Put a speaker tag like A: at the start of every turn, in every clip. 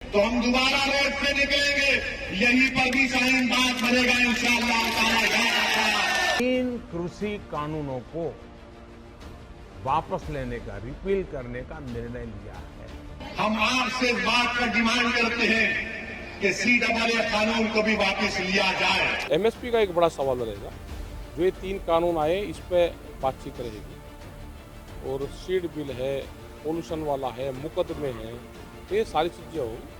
A: तो हम दोबारा रोड पे निकलेंगे, यहीं पर भी शाहीन बाग बनेगा इंशाअल्लाह ताला।
B: 3 कृषि कानूनों को वापस लेने का, रिपील करने का निर्णय लिया है।
A: हम आपसे इस बात का डिमांड करते हैं कि CAA कानून को भी वापस लिया जाए।
C: MSP का एक बड़ा सवाल रहेगा, जो ये 3 कानून आए इस पे बातचीत रहेगी, और सीड बिल है, पोल्यूशन वाला है, मुकदमे हैं, तो ये सारी चीजें होंगी।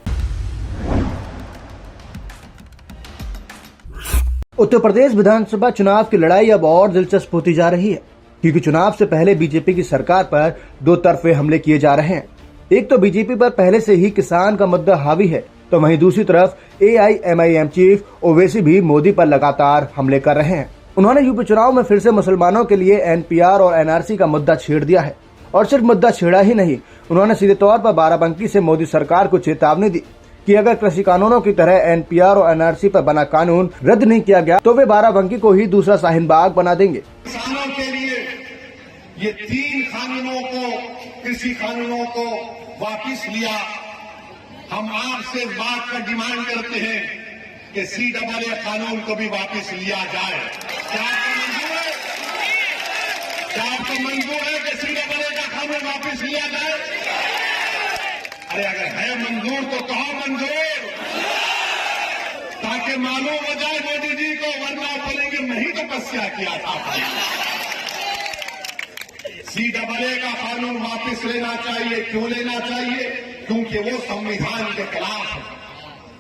D: उत्तर प्रदेश विधानसभा चुनाव की लड़ाई अब और दिलचस्प होती जा रही है, क्योंकि चुनाव से पहले बीजेपी की सरकार पर दो तरफे हमले किए जा रहे हैं। एक तो बीजेपी पर पहले से ही किसान का मुद्दा हावी है, तो वहीं दूसरी तरफ AIMIM चीफ ओवैसी भी मोदी पर लगातार हमले कर रहे हैं। उन्होंने यूपी चुनाव में फिर से मुसलमानों के लिए NPR और NRC का मुद्दा छेड़ दिया है, और सिर्फ मुद्दा छेड़ा ही नहीं, उन्होंने सीधे तौर पर बाराबंकी से मोदी सरकार को चेतावनी दी कि अगर कृषि कानूनों की तरह NPR और NRC पर बना कानून रद्द नहीं किया गया तो वे बाराबंकी को ही दूसरा शाहीन बाग बना देंगे।
A: किसानों के लिए ये 3 कानूनों को, कृषि कानूनों को वापस लिया। हम आपसे इस बात का डिमांड करते हैं कि CAA कानून को भी वापस लिया जाए। क्या आपको मंजूर है कि CAA का कानून वापस लिया जाए? अरे अगर है मंजूर तो कहो मंजूर, ताकि मालूम हो जाए मोदी जी को, वरना बोलेंगे नहीं तपस्या किया था। CAA का कानून वापस लेना चाहिए। क्यों लेना चाहिए? क्योंकि वो संविधान के खिलाफ है।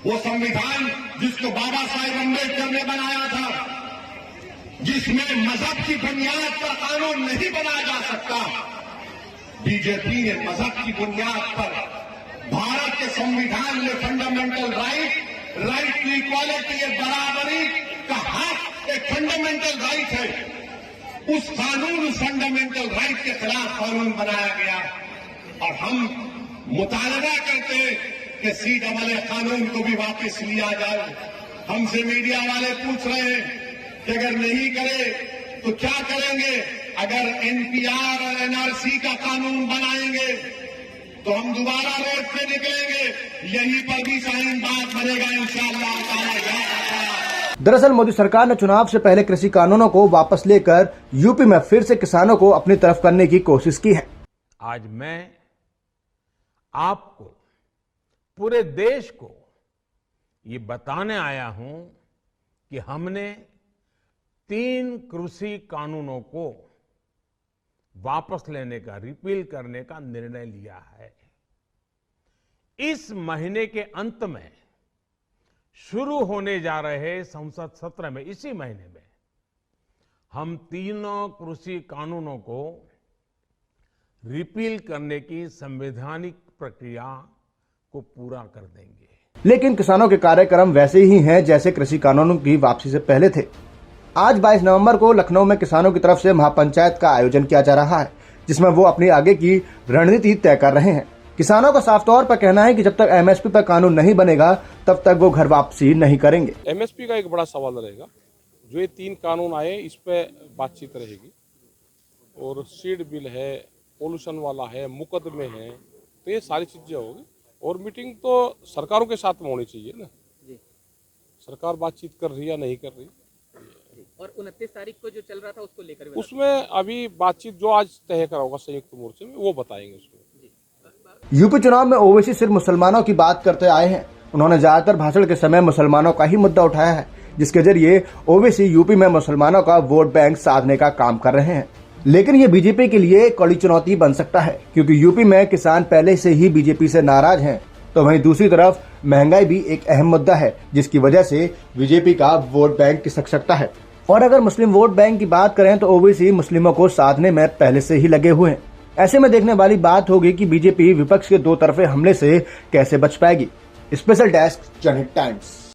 A: वो संविधान जिसको बाबा साहेब अम्बेडकर ने बनाया था, जिसमें मजहब की बुनियाद पर कानून नहीं बनाया जा सकता, बीजेपी ने मजहब की बुनियाद पर भारत के संविधान में फंडामेंटल राइट टू इक्वालिटी, बराबरी का हक एक फंडामेंटल राइट है। उस कानून, उस फंडामेंटल राइट के खिलाफ कानून बनाया गया, और हम मुतालबा करते हैं कि CAA कानून को भी वापस लिया जाए। हमसे मीडिया वाले पूछ रहे हैं कि अगर नहीं करे तो क्या करेंगे? अगर NPR और NRC का कानून बनाएंगे तो हम दोबारा रोड पे निकलेंगे, यहीं पर भी शाहीन बाग बनेगा इंशाअल्लाह ताला।
D: दरअसल मोदी सरकार ने चुनाव से पहले कृषि कानूनों को वापस लेकर यूपी में फिर से किसानों को अपनी तरफ करने की कोशिश की है।
B: आज मैं आपको, पूरे देश को ये बताने आया हूं कि हमने 3 कृषि कानूनों को वापस लेने का, रिपील करने का निर्णय लिया है। इस महीने के अंत में शुरू होने जा रहे संसद सत्र में, इसी महीने में, हम 3 कृषि कानूनों को रिपील करने की संवैधानिक प्रक्रिया को पूरा कर देंगे।
D: लेकिन किसानों के कार्यक्रम वैसे ही हैं जैसे कृषि कानूनों की वापसी से पहले थे। आज 22 नवंबर को लखनऊ में किसानों की तरफ से महापंचायत का आयोजन किया जा रहा है, जिसमें वो अपनी आगे की रणनीति तय कर रहे हैं। किसानों का साफ तौर पर कहना है कि जब तक MSP पर कानून नहीं बनेगा तब तक वो घर वापसी नहीं करेंगे।
C: MSP का एक बड़ा सवाल रहेगा, जो ये 3 कानून आए इस पे बातचीत रहेगी, और सीड बिल है, पोल्यूशन वाला है, मुकदमे हैं, तो ये सारी चीजें होगी। और मीटिंग तो सरकारों के साथ में होनी चाहिए ना जी। सरकार बातचीत कर रही है या नहीं कर रही।
E: और 29 तारीख को जो चल रहा था उसको लेकर
C: उसमें अभी बातचीत जो आज तय करा होगा संयुक्त मोर्चे में, वो बताएंगे उसमें।
D: यूपी चुनाव में ओवैसी सिर्फ मुसलमानों की बात करते आए हैं। उन्होंने ज्यादातर भाषण के समय मुसलमानों का ही मुद्दा उठाया है, जिसके जरिए ओवैसी यूपी में मुसलमानों का वोट बैंक साधने का काम कर रहे हैं। लेकिन ये बीजेपी के लिए एक कड़ी चुनौती बन सकता है, क्योंकि यूपी में किसान पहले से ही बीजेपी से नाराज हैं, तो वहीं दूसरी तरफ महंगाई भी एक अहम मुद्दा है, जिसकी वजह से बीजेपी का वोट बैंक खिसक सकता है। और अगर मुस्लिम वोट बैंक की बात करें तो ओवैसी मुस्लिमों को साधने में पहले से ही लगे हुए हैं। ऐसे में देखने वाली बात होगी कि बीजेपी विपक्ष के दो तरफे हमले से कैसे बच पाएगी। स्पेशल डेस्क, जनहित टाइम्स।